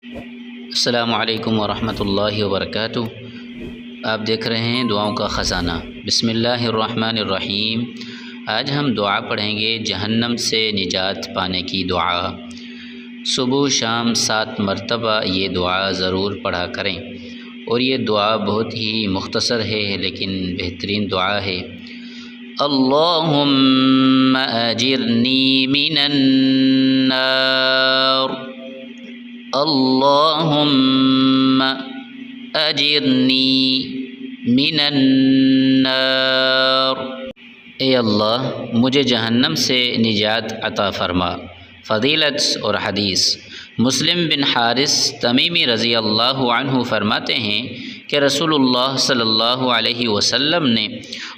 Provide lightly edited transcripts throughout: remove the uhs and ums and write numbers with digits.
السلام علیکم ورحمۃ اللہ وبرکاتہ۔ آپ دیکھ رہے ہیں دعاؤں کا خزانہ۔ بسم اللہ الرحمن الرحیم۔ آج ہم دعا پڑھیں گے جہنم سے نجات پانے کی دعا۔ صبح شام 7 مرتبہ یہ دعا ضرور پڑھا کریں، اور یہ دعا بہت ہی مختصر ہے لیکن بہترین دعا ہے۔ اللہم اجرنی من النار، اللہم اجرنی من النار، اے اللہ مجھے جہنم سے نجات عطا فرما۔ فضیلت اور حدیث۔ مسلم بن حارث تمیمی رضی اللہ عنہ فرماتے ہیں کہ رسول اللہ صلی اللہ علیہ وسلم نے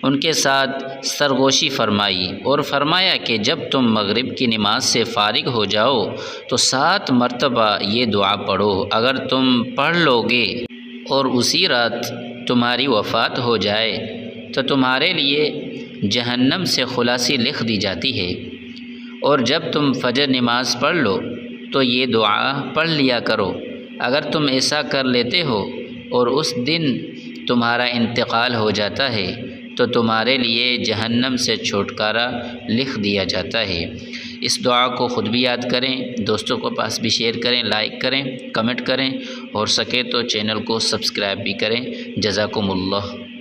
ان کے ساتھ سرگوشی فرمائی اور فرمایا کہ جب تم مغرب کی نماز سے فارغ ہو جاؤ تو 7 مرتبہ یہ دعا پڑھو۔ اگر تم پڑھ لو گے اور اسی رات تمہاری وفات ہو جائے تو تمہارے لیے جہنم سے خلاصی لکھ دی جاتی ہے، اور جب تم فجر نماز پڑھ لو تو یہ دعا پڑھ لیا کرو۔ اگر تم ایسا کر لیتے ہو اور اس دن تمہارا انتقال ہو جاتا ہے تو تمہارے لیے جہنم سے چھٹکارا لکھ دیا جاتا ہے۔ اس دعا کو خود بھی یاد کریں، دوستوں کو پاس بھی شیئر کریں، لائک کریں، کمنٹ کریں، اور سکے تو چینل کو سبسکرائب بھی کریں۔ جزاکم اللہ۔